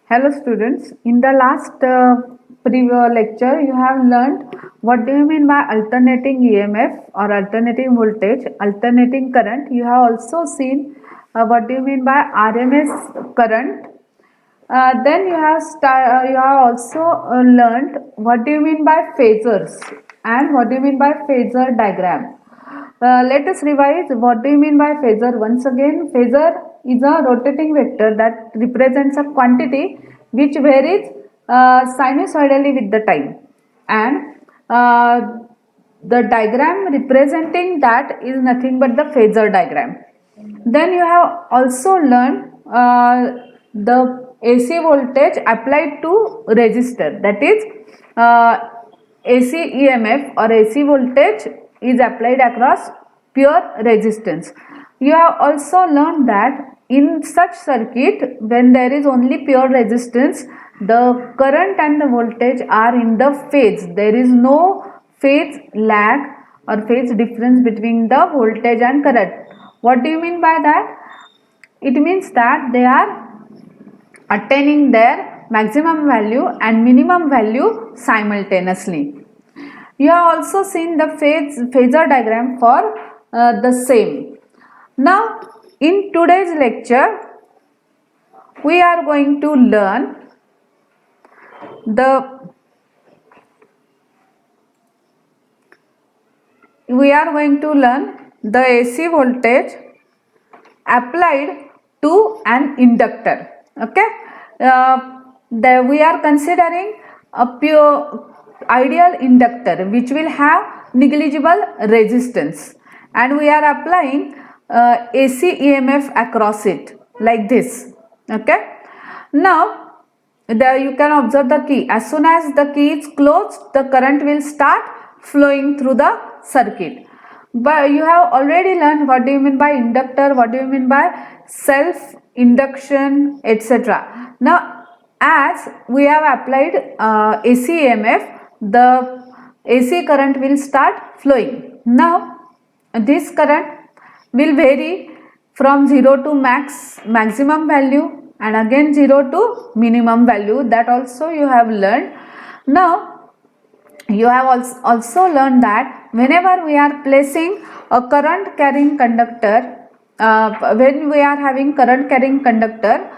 Hello students, in the last previous lecture you have learned what do you mean by alternating EMF or alternating voltage, alternating current. You have also seen what do you mean by RMS current. Then you have also learned what do you mean by phasors and what do you mean by phasor diagram. Let us revise what do you mean by phasor once again. Phasor is a rotating vector that represents a quantity which varies sinusoidally with the time, and the diagram representing that is nothing but the phasor diagram. Then you have also learned the AC voltage applied to resistor, that is AC EMF or AC voltage is applied across pure resistance. You have also learned that in such circuit, when there is only pure resistance, the current and the voltage are in the phase. There is no phase lag or phase difference between the voltage and current. What do you mean by that? It means that they are attaining their maximum value and minimum value simultaneously. You have also seen the phasor diagram for the same. Now, in today's lecture, we are going to learn the AC voltage applied to an inductor. Okay, we are considering a pure ideal inductor which will have negligible resistance, and we are applying AC EMF across it like this. Okay, now you can observe the key. As soon as the key is closed, the current will start flowing through the circuit. But you have already learned what do you mean by inductor, what do you mean by self induction, etc. Now, as we have applied AC EMF, the AC current will start flowing. Now, this current will vary from 0 to maximum value, and again 0 to minimum value. That also you have learned. Now, you have also learned that whenever we are placing a current carrying conductor, when we are having current carrying conductor,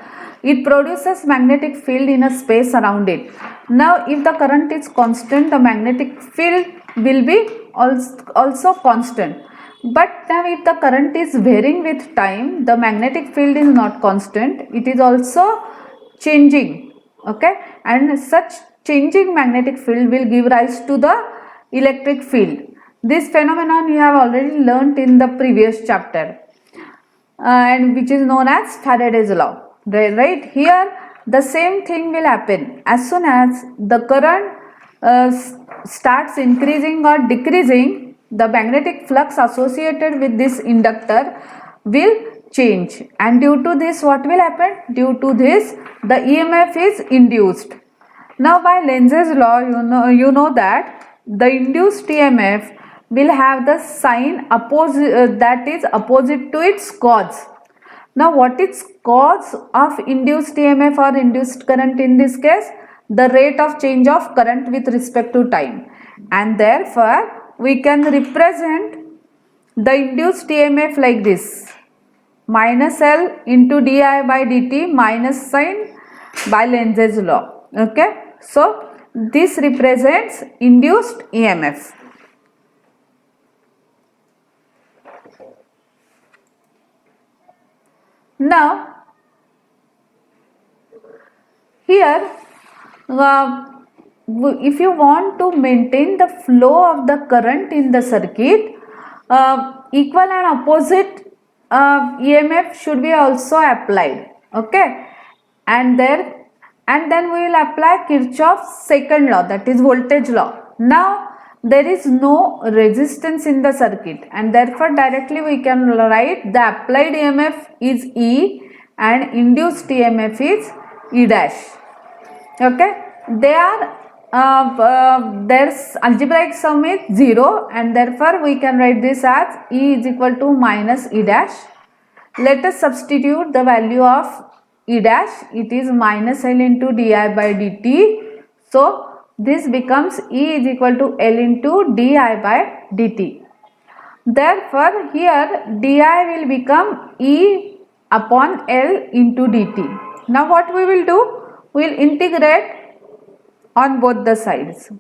it produces magnetic field in a space around it. Now, if the current is constant, the magnetic field will be also constant. But now if the current is varying with time, the magnetic field is not constant, it is also changing. Okay, and such changing magnetic field will give rise to the electric field. This phenomenon you have already learnt in the previous chapter, and which is known as Faraday's law. Right here the same thing will happen. As soon as the current starts increasing or decreasing, the magnetic flux associated with this inductor will change, and due to this what will happen? Due to this the EMF is induced. Now, by Lenz's law, you know that the induced EMF will have the sign opposite, that is opposite to its cause. Now, what is cause of induced EMF or induced current in this case? The rate of change of current with respect to time, and therefore we can represent the induced EMF like this: minus L into di by dt minus sign by Lenz's law. Okay, so this represents induced EMF. Now, here if you want to maintain the flow of the current in the circuit, equal and opposite EMF should be also applied. Okay, and then we will apply Kirchhoff's second law, that is voltage law. Now, there is no resistance in the circuit, and therefore directly we can write the applied EMF is E and induced EMF is E dash. Okay, they are their algebraic sum is 0, and therefore we can write this as E is equal to minus E dash. Let us substitute the value of E dash, it is minus L into di by dt. So this becomes E is equal to L into di by dt. Therefore here di will become E upon L into dt. Now what we will do? We will integrate on both the sides.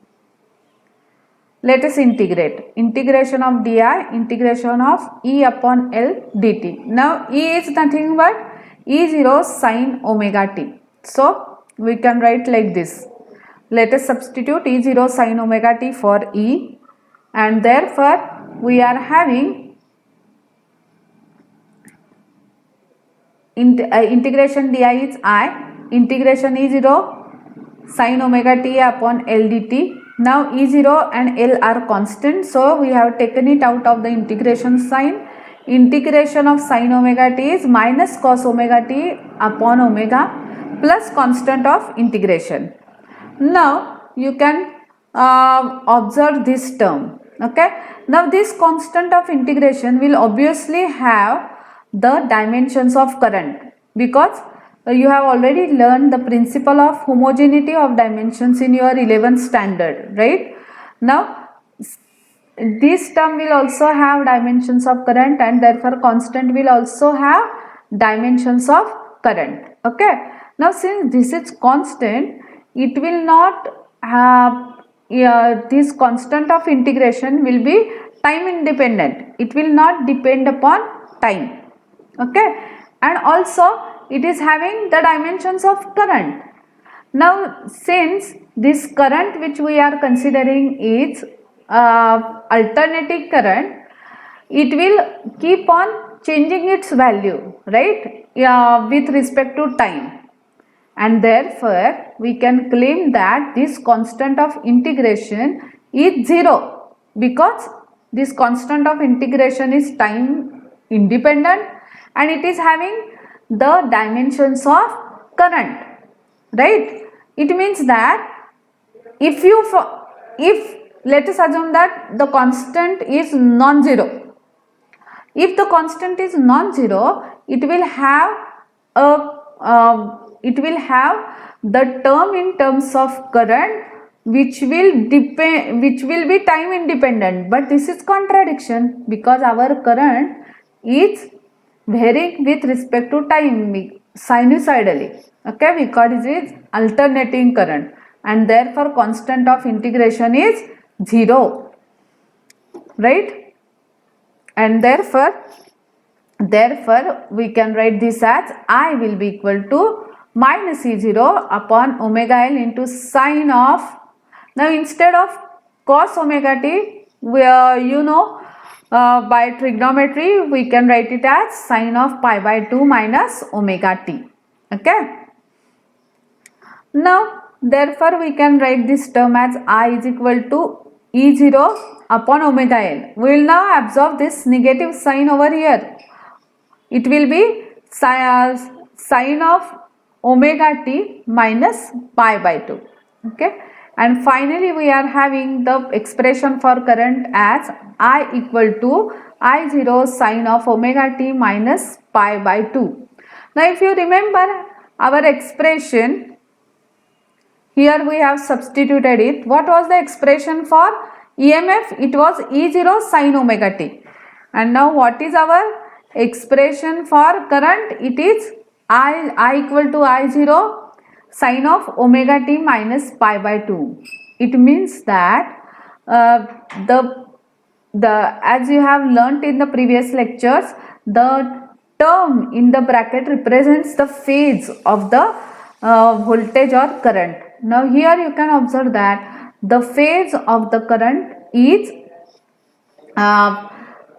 Let us integrate. Integration of di, integration of E upon L dt. Now E is nothing but E0 sin omega t. So we can write like this. Let us substitute E0 sin omega t for E, and therefore we are having integration di is I, integration E0 sin omega t upon L dt. Now E0 and L are constant, so we have taken it out of the integration sign. Integration of sin omega t is minus cos omega t upon omega plus constant of integration. Now you can observe this term. Okay. Now this constant of integration will obviously have the dimensions of current, because you have already learned the principle of homogeneity of dimensions in your 11th standard, right? Now this term will also have dimensions of current, and therefore constant will also have dimensions of current. Okay. Now since this is constant, it will not have this constant of integration will be time independent. It will not depend upon time. Okay. And also it is having the dimensions of current. Now since this current which we are considering is alternating current, it will keep on changing its value, right, with respect to time, and therefore we can claim that this constant of integration is 0, because this constant of integration is time independent and it is having the dimensions of current, right? It means that if let us assume that the constant is non-zero. If the constant is non-zero, it will have the term in terms of current which will be time independent. But this is contradiction, because our current is varying with respect to time sinusoidally. Okay, because it is alternating current, and therefore constant of integration is 0, right? And therefore we can write this as I will be equal to minus E0 upon omega L into sine of, now instead of cos omega t, by trigonometry we can write it as sine of pi by 2 minus omega t. Okay. Now therefore we can write this term as I is equal to E0 upon omega L. We will now absorb this negative sign over here. It will be sine of omega t minus pi by 2. Okay. And finally we are having the expression for current as I equal to I0 sine of omega t minus pi by 2. Now if you remember our expression, here we have substituted it. What was the expression for EMF? It was E0 sine omega t. And now what is our expression for current? It is I equal to I0 sine of omega t minus pi by 2. It means that as you have learnt in the previous lectures, the term in the bracket represents the phase of the voltage or current. Now here you can observe that the phase of the current is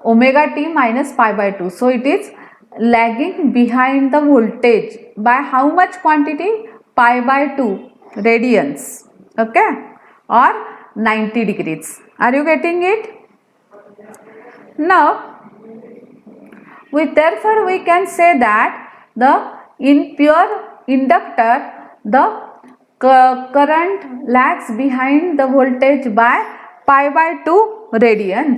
omega t minus pi by 2. So it is lagging behind the voltage by how much quantity? Pi by 2 radians. Okay, or 90 degrees. Are you getting it? Now therefore we can say that in pure inductor the current lags behind the voltage by pi by 2 radians.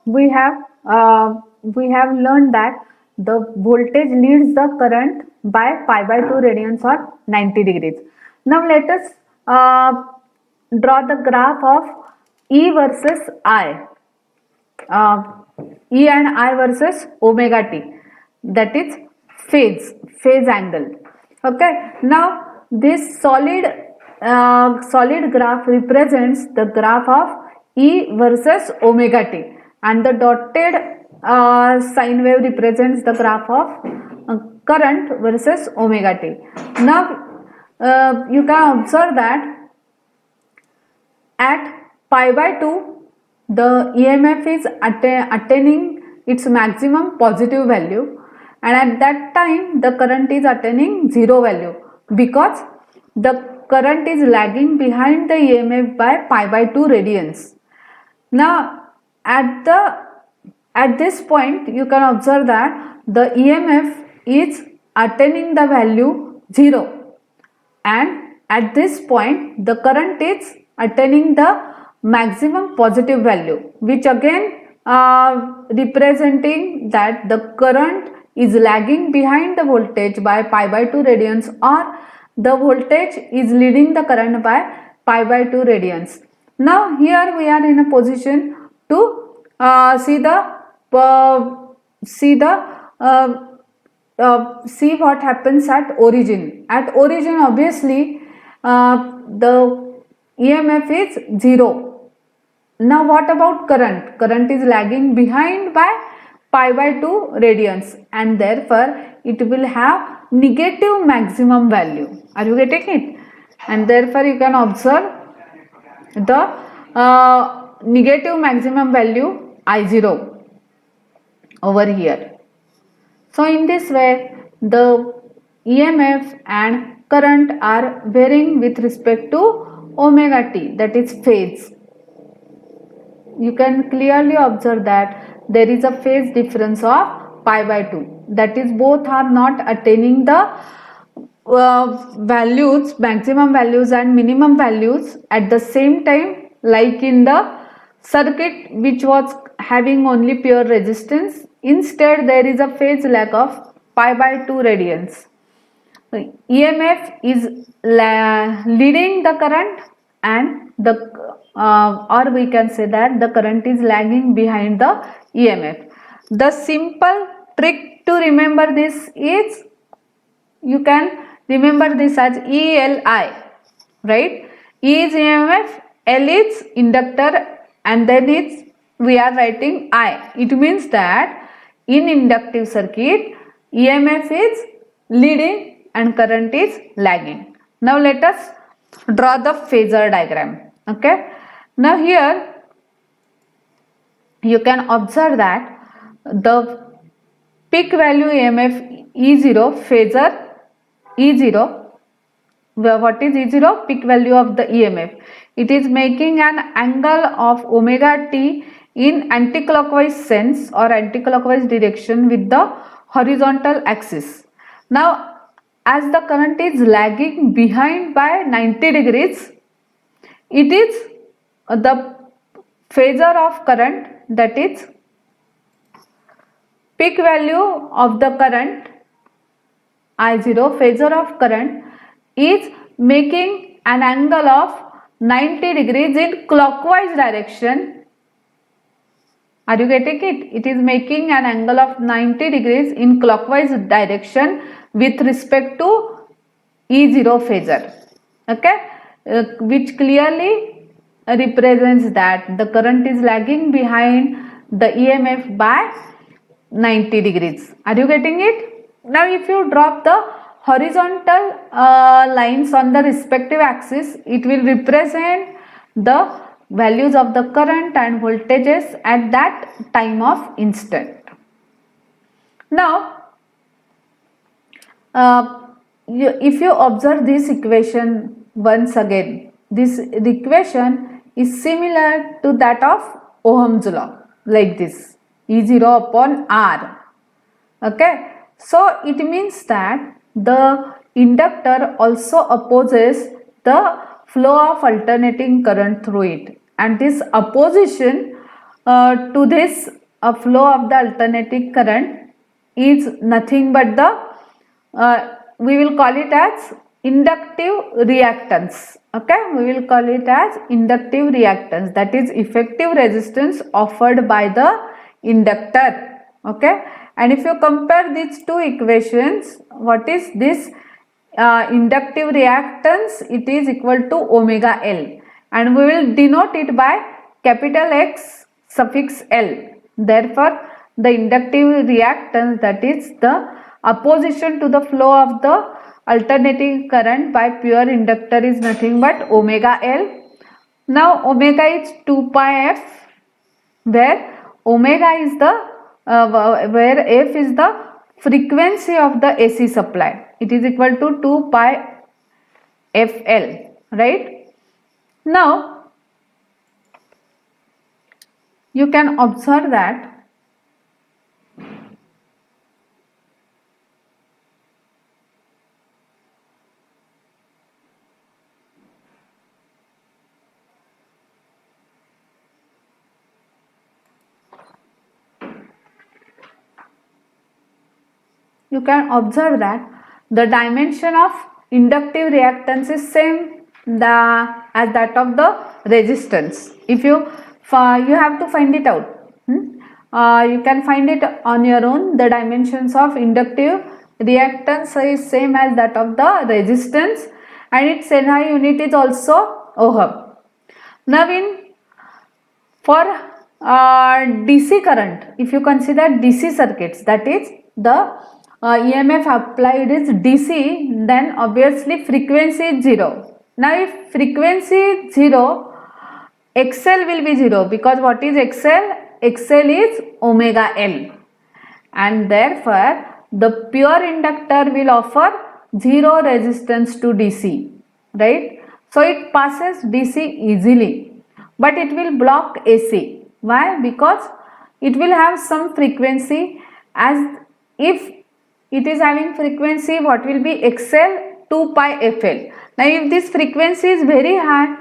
We have learned that the voltage leads the current by pi by 2 radians or 90 degrees. Now let us draw the graph of E versus I. uh, E and I versus omega t, that is phase angle. Okay, now this solid graph represents the graph of E versus omega t, and the dotted sine wave represents the graph of current versus omega t. Now you can observe that at pi by 2 the EMF is attaining its maximum positive value, and at that time the current is attaining zero value because the current is lagging behind the EMF by pi by 2 radians. Now at this point you can observe that the EMF is attaining the value 0, and at this point the current is attaining the maximum positive value, which again representing that the current is lagging behind the voltage by pi by 2 radians, or the voltage is leading the current by pi by 2 radians. Now here we are in a position to see what happens at origin. At origin, obviously, the EMF is 0. Now what about current? Current is lagging behind by pi by 2 radians, and therefore it will have negative maximum value. Are you getting it? And therefore you can observe the negative maximum value I0 over here. So in this way the EMF and current are varying with respect to omega t, that is phase. You can clearly observe that there is a phase difference of pi by 2, that is both are not attaining the values, maximum values and minimum values at the same time, like in the circuit which was having only pure resistance. Instead there is a phase lag of pi by 2 radians. EMF is leading the current, and the or we can say that the current is lagging behind the EMF. The simple trick to remember this is, you can remember this as ELI, right? E is EMF, L is inductor, and then we are writing I. It means that in inductive circuit EMF is leading and current is lagging. Now let us draw the phasor diagram. Okay, now here you can observe that the peak value EMF E0, phasor E0, what is E0? Peak value of the EMF. It is making an angle of omega t in anticlockwise sense or anticlockwise direction with the horizontal axis. Now as the current is lagging behind by 90 degrees, it is the phasor of current, that is peak value of the current I0, phasor of current, is making an angle of 90 degrees in clockwise direction. Are you getting it? It is making an angle of 90 degrees in clockwise direction with respect to E0 phasor. Okay, which clearly represents that the current is lagging behind the EMF by 90 degrees. Are you getting it? Now if you drop the horizontal lines on the respective axis, it will represent the values of the current and voltages at that time of instant. Now if you observe this equation once again, this equation is similar to that of Ohm's law, like this, E0 upon R. Okay, so it means that the inductor also opposes the flow of alternating current through it, and this opposition to this flow of the alternating current is nothing but the we will call it as inductive reactance. Okay, we will call it as inductive reactance, that is effective resistance offered by the inductor. Okay, and if you compare these two equations, what is this inductive reactance? It is equal to omega L, and we will denote it by capital X suffix L. Therefore, the inductive reactance, that is the opposition to the flow of the alternating current by pure inductor, is nothing but omega L. Now omega is 2 pi f, where omega is the where f is the frequency of the AC supply. It is equal to 2 pi fl, right? Now you can observe that the dimension of inductive reactance is same as that of the resistance. If you have to find it out, you can find it on your own. The dimensions of inductive reactance is same as that of the resistance, and its SI unit is also ohm. Now for DC current, if you consider DC circuits, that is the EMF applied is DC, then obviously frequency is 0. Now if frequency is 0, XL will be 0, because what is XL? XL is omega L, and therefore the pure inductor will offer 0 resistance to DC, right? So it passes DC easily, but it will block AC. Why? Because it will have some frequency. As if it is having frequency, what will be XL? 2 pi FL. Now if this frequency is very high,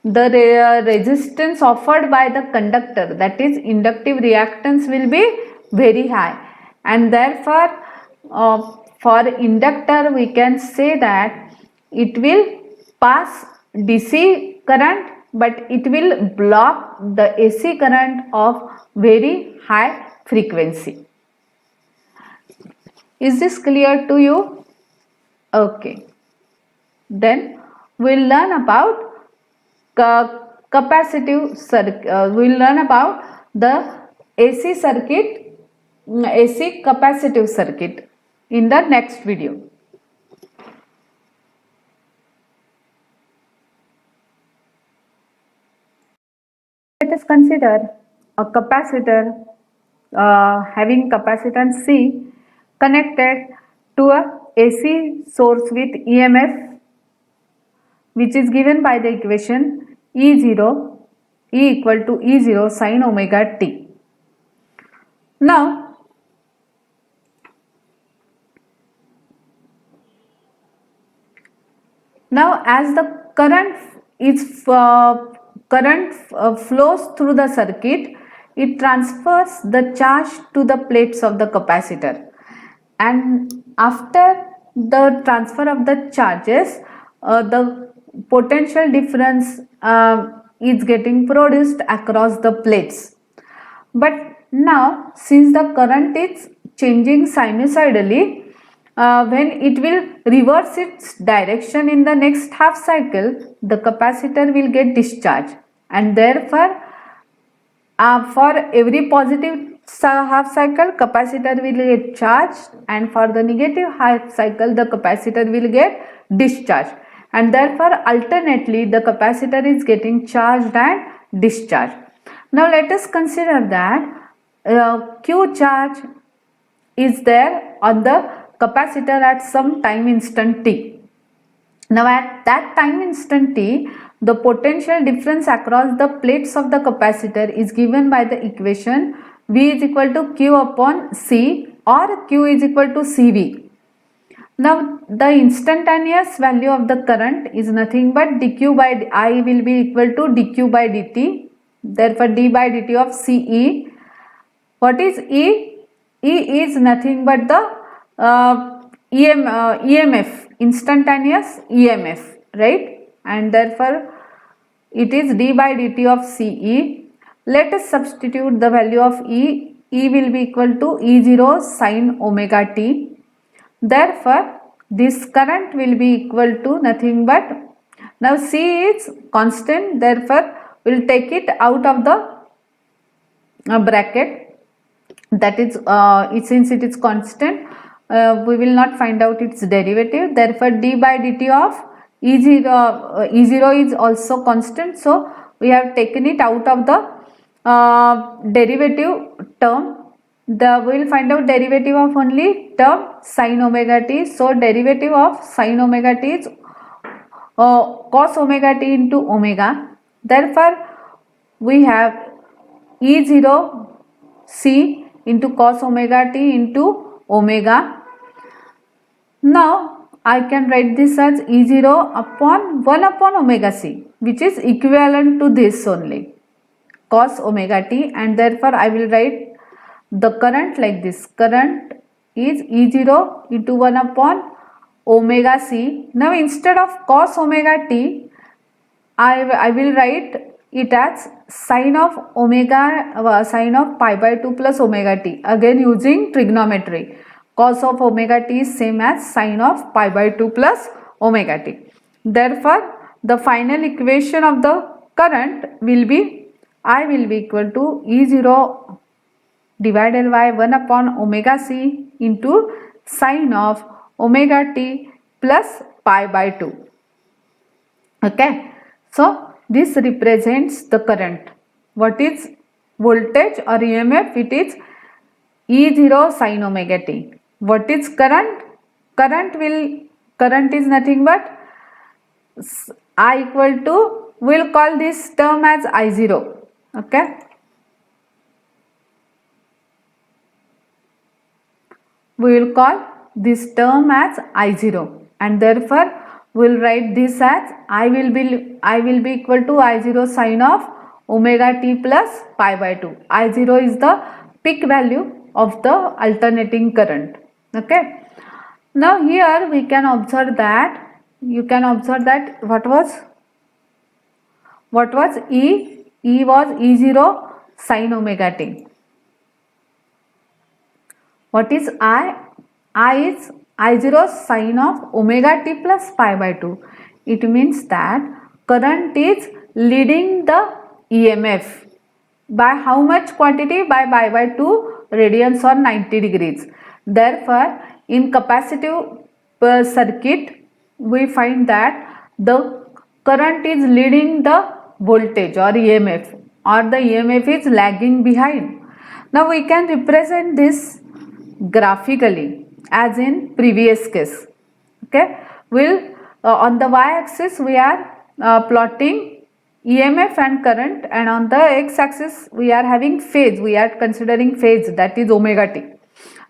the resistance offered by the conductor, that is inductive reactance, will be very high, and therefore for inductor we can say that it will pass DC current, but it will block the AC current of very high frequency. Is this clear to you? Okay. Then we will learn about capacitive circuit. We will learn about the AC circuit, AC capacitive circuit in the next video. Let us consider a capacitor having capacitance C connected to a AC source with EMF, which is given by the equation E0, E equal to E0 sin omega t. Now as the current flows through the circuit, it transfers the charge to the plates of the capacitor, and after the transfer of the charges, the potential difference is getting produced across the plates. But now since the current is changing sinusoidally, when it will reverse its direction in the next half cycle, the capacitor will get discharged, and therefore for every positive half cycle, capacitor will get charged, and for the negative half cycle, the capacitor will get discharged, and therefore alternately the capacitor is getting charged and discharged. Now let us consider that Q charge is there on the capacitor at some time instant t. Now at that time instant t, the potential difference across the plates of the capacitor is given by the equation V is equal to Q upon C, or Q is equal to CV. Now the instantaneous value of the current is nothing but dq by I will be equal to dq by dt. Therefore d by dt of CE. What is E? E is nothing but the EMF, instantaneous EMF, right? And therefore it is d by dt of Ce. Let us substitute the value of E. E will be equal to E0 sine omega t. Therefore this current will be equal to nothing but, now C is constant, therefore we will take it out of the bracket, that is since it is constant, we will not find out its derivative, therefore d by dt of E0 is also constant, so we have taken it out of the derivative term. We will find out derivative of only term sin omega t, so derivative of sin omega t is cos omega t into omega, therefore we have E0 c into cos omega t into omega. Now I can write this as E0 upon 1 upon omega c, which is equivalent to this only, cos omega t, and therefore I will write the current like this. Current is E0 into 1 upon omega c. Now instead of cos omega t, I will write it as sine of omega, sine of pi by 2 plus omega t, again using trigonometry. Cos of omega t is same as sine of pi by 2 plus omega t. Therefore the final equation of the current will be, I will be equal to E0 divided by 1 upon omega c into sine of omega t plus pi by 2. Okay, so this represents the current. What is voltage or EMF? It is E0 sin omega t. What is current? Current is nothing but I equal to, we will call this term as I0. Okay, we will call this term as I0, and therefore we will write this as I will be equal to I0 sine of omega t plus pi by 2. I0 is the peak value of the alternating current. Okay, now here we can observe that, you can observe that what was E? E was E0 sine omega t. What is I? I is I0 sine of omega t plus pi by 2. It means that current is leading the EMF by how much quantity? By pi by 2 radians or 90 degrees. Therefore in capacitive circuit we find that the current is leading the voltage or EMF, or the EMF is lagging behind. Now we can represent this graphically as in previous case. Okay, we'll on the y-axis we are plotting EMF and current, and on the x-axis we are having phase, we are considering phase, that is omega t.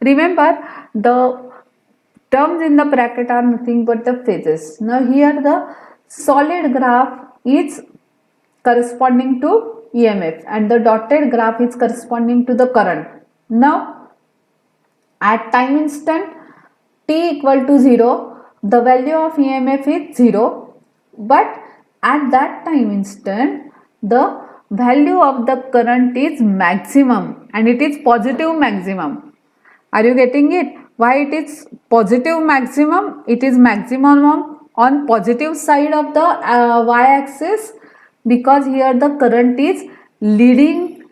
Remember, the terms in the bracket are nothing but the phases. Now here the solid graph is corresponding to EMF and the dotted graph is corresponding to the current. Now at time instant t equal to 0, the value of EMF is 0, but at that time instant the value of the current is maximum, and it is positive maximum. Are you getting it? Why it is positive maximum? It is maximum on positive side of the y-axis, because here the current is leading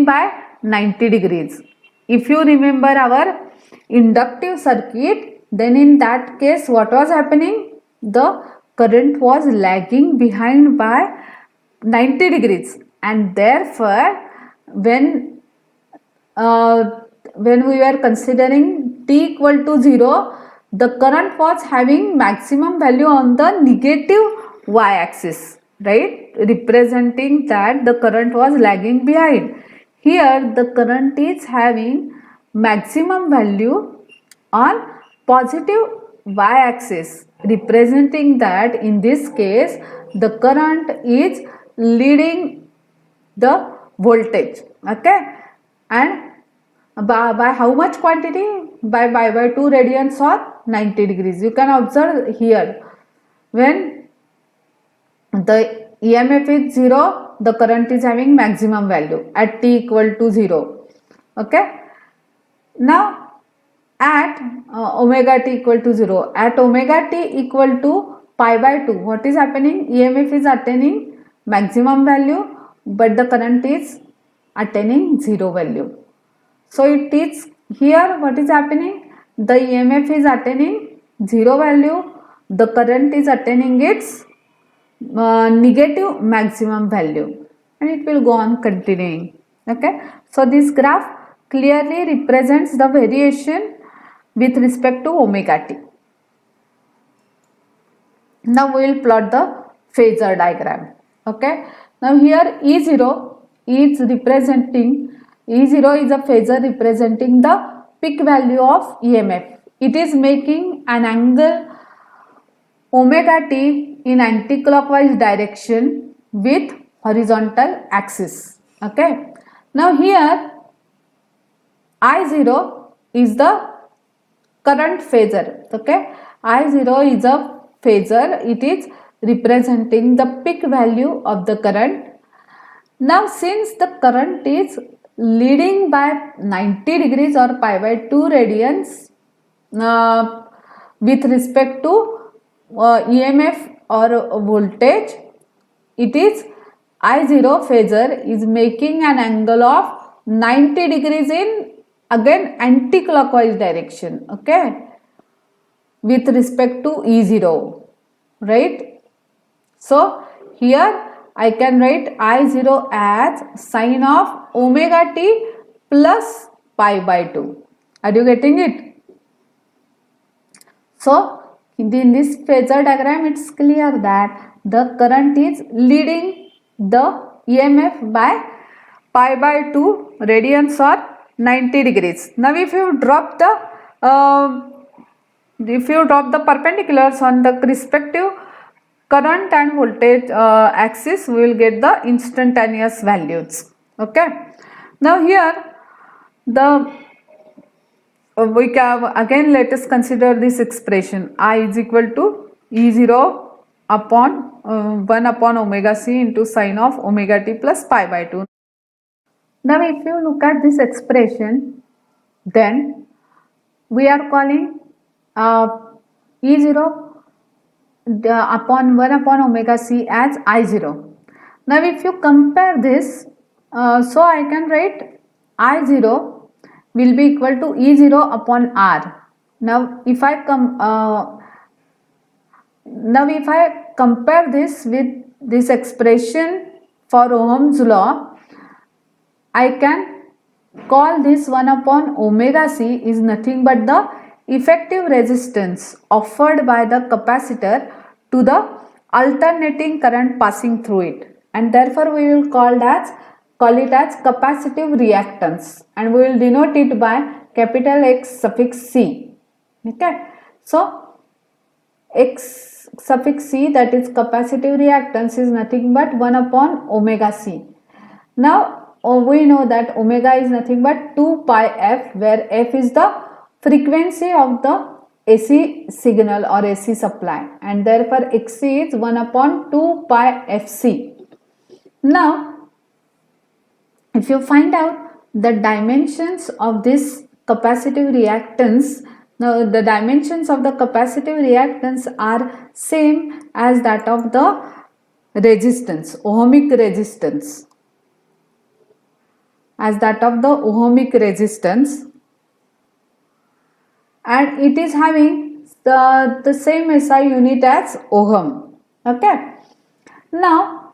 by 90 degrees. If you remember our inductive circuit, then in that case what was happening? The current was lagging behind by 90 degrees, and therefore when we were considering t equal to 0, the current was having maximum value on the negative y-axis, right, representing that the current was lagging behind. Here the current is having maximum value on positive y-axis, representing that in this case the current is leading the voltage. Okay, and by how much quantity? By 2 radians or 90 degrees. You can observe here, when the EMF is 0, the current is having maximum value at t equal to 0. Okay. Now at omega t equal to 0, at omega t equal to pi by 2, what is happening? EMF is attaining maximum value, but the current is attaining 0 value. So it is here what is happening? The EMF is attaining 0 value, the current is attaining its negative maximum value, and it will go on continuing. Okay. So this graph clearly represents the variation with respect to omega t. Now we will plot the phasor diagram. Okay. Now here E0 is representing, E0 is a phasor representing the peak value of EMF. It is making an angle omega t in anti-clockwise direction with horizontal axis. Okay. Now here I0 is the current phasor. Okay. I0 is a phasor. It is representing the peak value of the current. Now since the current is leading by 90 degrees or pi by 2 radians with respect to EMF or voltage, it is I0 phasor is making an angle of 90 degrees in again anti-clockwise direction. Okay, with respect to E0, right? So here I can write I0 as sine of omega t plus pi by 2. Are you getting it? So in this phasor diagram, it's clear that the current is leading the EMF by pi by 2 radians or 90 degrees. Now if you drop the perpendiculars on the respective current and voltage axis, we will get the instantaneous values. Okay. Now here the we can again, let us consider this expression I is equal to E0 upon 1 upon omega c into sine of omega t plus pi by 2. Now if you look at this expression, then we are calling E0 upon 1 upon omega c as I0. Now if you compare this, so I can write I0 will be equal to E0 upon R. Now if I compare this with this expression for Ohm's law, I can call this 1 upon omega c is nothing but the effective resistance offered by the capacitor to the alternating current passing through it, and therefore we will call it as capacitive reactance, and we will denote it by capital X suffix C. Okay. So X suffix C, that is capacitive reactance, is nothing but 1 upon omega C. Now we know that omega is nothing but 2 pi f, where f is the frequency of the AC signal or AC supply, and therefore Xc is 1 upon 2 pi fc. Now if you find out the dimensions of this capacitive reactance, now the dimensions of the capacitive reactance are same as that of the resistance, ohmic resistance, and it is having the same SI unit as ohm. Okay. Now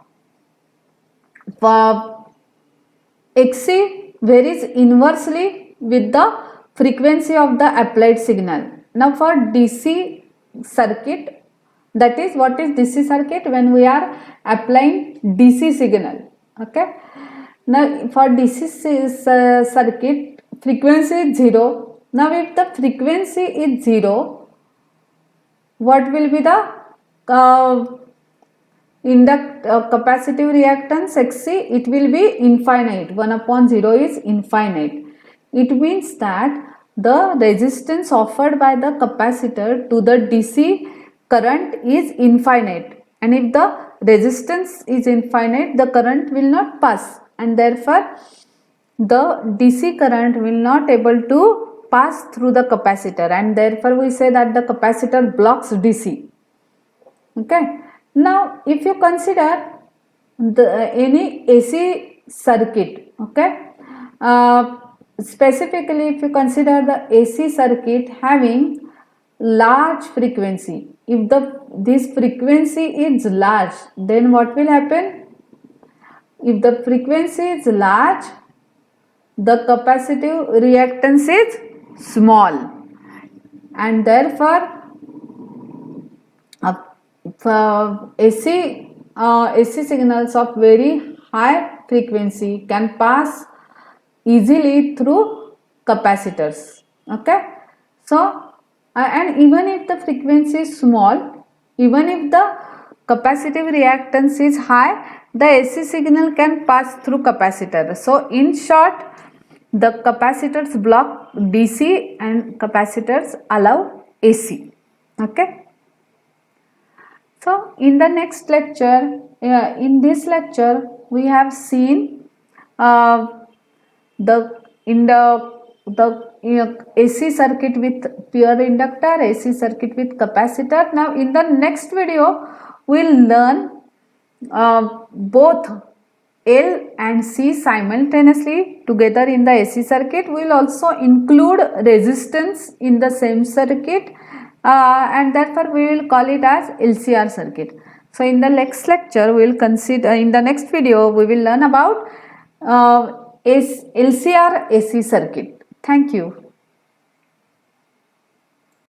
Xc varies inversely with the frequency of the applied signal. Now for DC circuit, that is, what is DC circuit? When we are applying DC signal. Okay. Now for DC circuit, frequency is 0. Now if the frequency is 0, what will be the capacitive reactance Xc? It will be infinite. 1 upon 0 is infinite. it means that the resistance offered by the capacitor to the DC current is infinite, and if the resistance is infinite, the current will not pass, and therefore the DC current will not able to pass through the capacitor, and therefore we say that the capacitor blocks DC. Okay. Now if you consider any AC circuit, okay, specifically if you consider the AC circuit having large frequency, if this frequency is large, then what will happen? If the frequency is large, the capacitive reactance is small, and therefore AC signals of very high frequency can pass easily through capacitors. Okay, so and even if the frequency is small, even if the capacitive reactance is high, the AC signal can pass through capacitor. So in short, the capacitors block DC and capacitors allow AC. Okay. So in the next lecture, in this lecture, we have seen the AC circuit with pure inductor, AC circuit with capacitor. Now in the next video, we will learn both L and C simultaneously together in the AC circuit. We will also include resistance in the same circuit, and therefore we will call it as LCR circuit. So in the next lecture, we will consider, in the next video, we will learn about LCR AC circuit. Thank you.